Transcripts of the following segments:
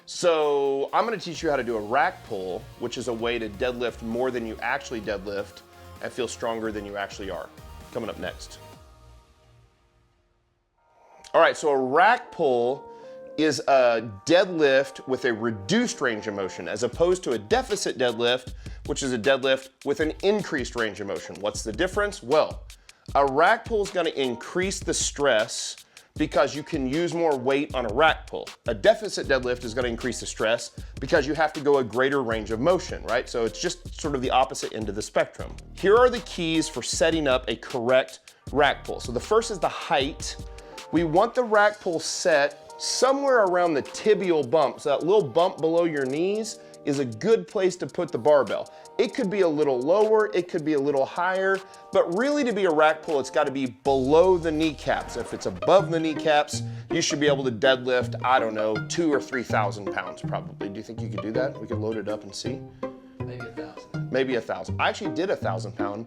So I'm gonna teach you how to do a rack pull, which is a way to deadlift more than you actually deadlift and feel stronger than you actually are. Coming up next. All right, so a rack pull is a deadlift with a reduced range of motion as opposed to a deficit deadlift, which is a deadlift with an increased range of motion. What's the difference? Well, a rack pull is gonna increase the stress because you can use more weight on a rack pull. A deficit deadlift is gonna increase the stress because you have to go a greater range of motion, right? So it's just sort of the opposite end of the spectrum. Here are the keys for setting up a correct rack pull. So the first is the height. We want the rack pull set somewhere around the tibial bump. So that little bump below your knees is a good place to put the barbell. It could be a little lower, it could be a little higher, but really to be a rack pull, it's gotta be below the kneecaps. If it's above the kneecaps, you should be able to deadlift, I don't know, 2,000 or 3,000 pounds probably. Do you think you could do that? We could load it up and see. Maybe 1,000. Maybe 1,000. I actually did a 1,000-pound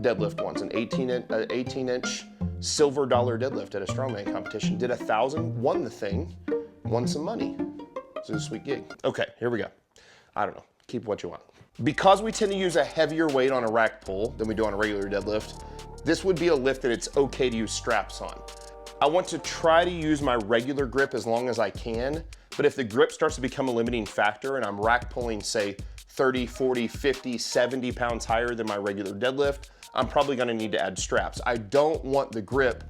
deadlift once, an 18-inch silver dollar deadlift at a strongman competition. Did 1,000, won the thing, won some money. It was a sweet gig. Okay, here we go. I don't know, keep what you want. Because we tend to use a heavier weight on a rack pull than we do on a regular deadlift, this would be a lift that it's okay to use straps on. I want to try to use my regular grip as long as I can, but if the grip starts to become a limiting factor and I'm rack pulling, say, 30, 40, 50, 70 pounds higher than my regular deadlift, I'm probably gonna need to add straps. I don't want the grip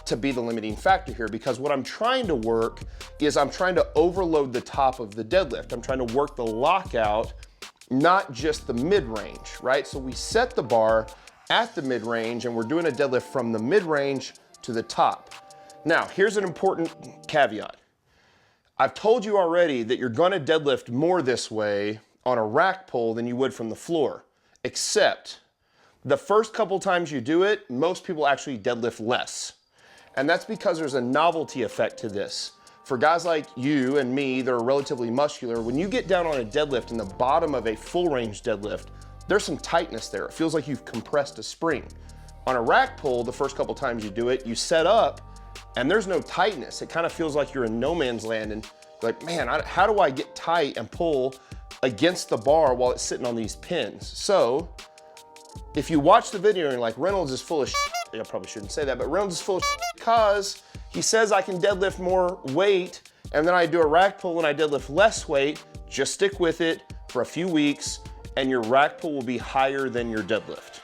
to be the limiting factor here, because what I'm trying to work is I'm trying to overload the top of the deadlift. I'm trying to work the lockout, not just the mid-range, right? So we set the bar at the mid-range and we're doing a deadlift from the mid-range to the top. Now, here's an important caveat. I've told you already that you're gonna deadlift more this way on a rack pull than you would from the floor, except the first couple times you do it, most people actually deadlift less. And that's because there's a novelty effect to this. For guys like you and me that are relatively muscular, when you get down on a deadlift in the bottom of a full range deadlift, there's some tightness there. It feels like you've compressed a spring. On a rack pull, the first couple times you do it, you set up and there's no tightness. It kind of feels like you're in no man's land and like, man, how do I get tight and pull against the bar while it's sitting on these pins? So if you watch the video and you're like, Reynolds is full of shit, I probably shouldn't say that, but Reynolds is full of shit because he says I can deadlift more weight and then I do a rack pull and I deadlift less weight. Just stick with it for a few weeks and your rack pull will be higher than your deadlift.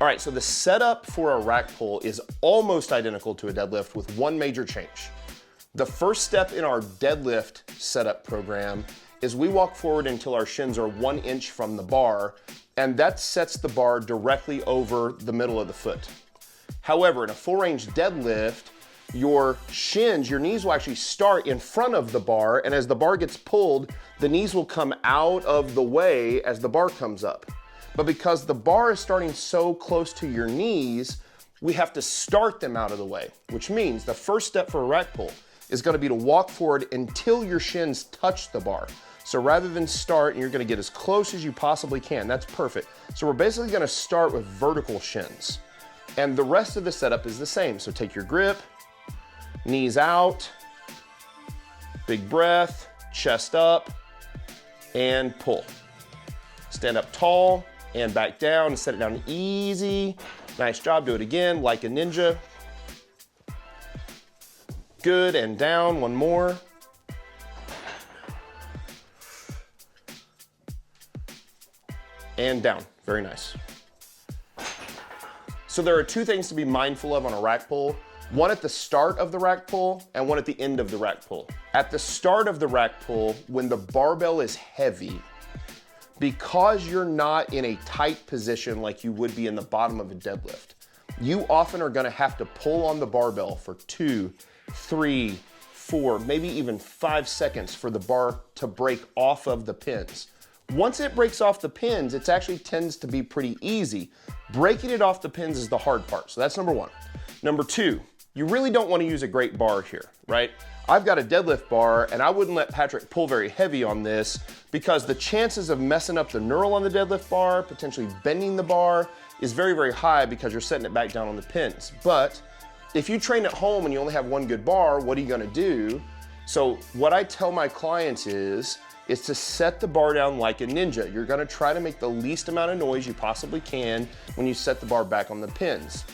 All right, so the setup for a rack pull is almost identical to a deadlift with one major change. The first step in our deadlift setup program is we walk forward until our shins are 1 inch from the bar, and that sets the bar directly over the middle of the foot. However, in a full range deadlift, your shins, your knees will actually start in front of the bar, and as the bar gets pulled, the knees will come out of the way as the bar comes up. But because the bar is starting so close to your knees, we have to start them out of the way, which means the first step for a rack pull is gonna be to walk forward until your shins touch the bar. So rather than start, and you're gonna get as close as you possibly can, that's perfect. So we're basically gonna start with vertical shins. And the rest of the setup is the same. So take your grip, knees out, big breath, chest up, and pull. Stand up tall and back down and set it down easy. Nice job, do it again, like a ninja. Good, and down, one more. And down, very nice. So there are two things to be mindful of on a rack pull. One at the start of the rack pull and one at the end of the rack pull. At the start of the rack pull, when the barbell is heavy, because you're not in a tight position like you would be in the bottom of a deadlift, you often are gonna have to pull on the barbell for 2, 3, 4, maybe even 5 seconds for the bar to break off of the pins. Once it breaks off the pins, it actually tends to be pretty easy. Breaking it off the pins is the hard part, so that's number one. Number two, you really don't want to use a great bar here, right? I've got a deadlift bar and I wouldn't let Patrick pull very heavy on this because the chances of messing up the knurl on the deadlift bar, potentially bending the bar, is very, very high because you're setting it back down on the pins. But if you train at home and you only have one good bar, what are you gonna do? So what I tell my clients is to set the bar down like a ninja. You're gonna try to make the least amount of noise you possibly can when you set the bar back on the pins.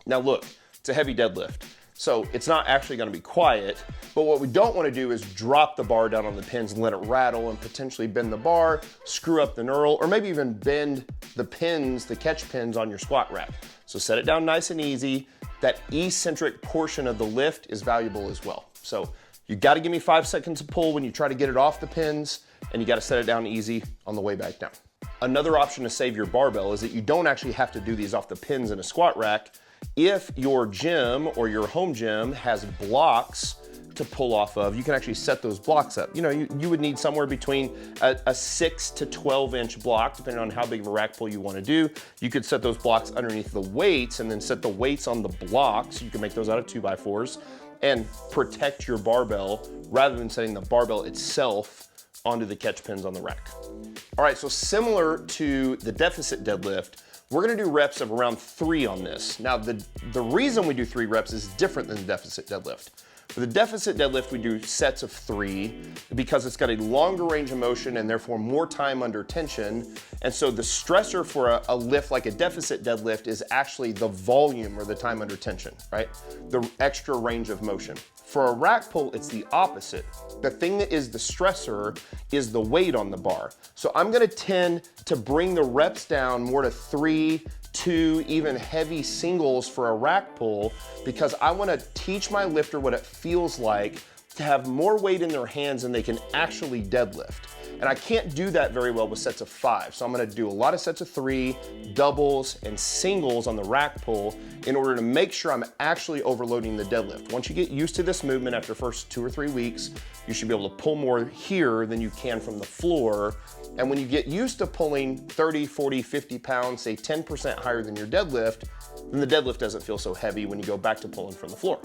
Now look, it's a heavy deadlift, so it's not actually gonna be quiet, but what we don't wanna do is drop the bar down on the pins and let it rattle and potentially bend the bar, screw up the knurl, or maybe even bend the pins, the catch pins on your squat rack. So set it down nice and easy. That eccentric portion of the lift is valuable as well. So you gotta give me 5 seconds of pull when you try to get it off the pins, and you gotta set it down easy on the way back down. Another option to save your barbell is that you don't actually have to do these off the pins in a squat rack. If your gym or your home gym has blocks to pull off of, you can actually set those blocks up. You know, you would need somewhere between a 6 to 12 inch block, depending on how big of a rack pull you want to do. You could set those blocks underneath the weights and then set the weights on the blocks. You can make those out of 2x4s and protect your barbell rather than setting the barbell itself onto the catch pins on the rack. All right, so similar to the deficit deadlift, we're gonna do reps of around 3 on this. Now, the reason we do 3 reps is different than the deficit deadlift. For the deficit deadlift, we do sets of 3 because it's got a longer range of motion and therefore more time under tension. And so the stressor for a lift like a deficit deadlift is actually the volume or the time under tension, right? The extra range of motion. For a rack pull, it's the opposite. The thing that is the stressor is the weight on the bar. So I'm gonna tend to bring the reps down more to 3, 2, even heavy singles for a rack pull, because I wanna teach my lifter what it feels like to have more weight in their hands than they can actually deadlift. And I can't do that very well with sets of 5. So I'm gonna do a lot of sets of 3, doubles, and singles on the rack pull in order to make sure I'm actually overloading the deadlift. Once you get used to this movement after the first 2 or 3 weeks, you should be able to pull more here than you can from the floor. And when you get used to pulling 30, 40, 50 pounds, say 10% higher than your deadlift, then the deadlift doesn't feel so heavy when you go back to pulling from the floor.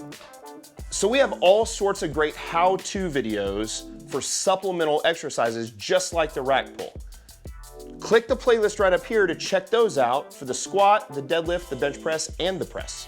So we have all sorts of great how-to videos for supplemental exercises just like the rack pull. Click the playlist right up here to check those out for the squat, the deadlift, the bench press, and the press.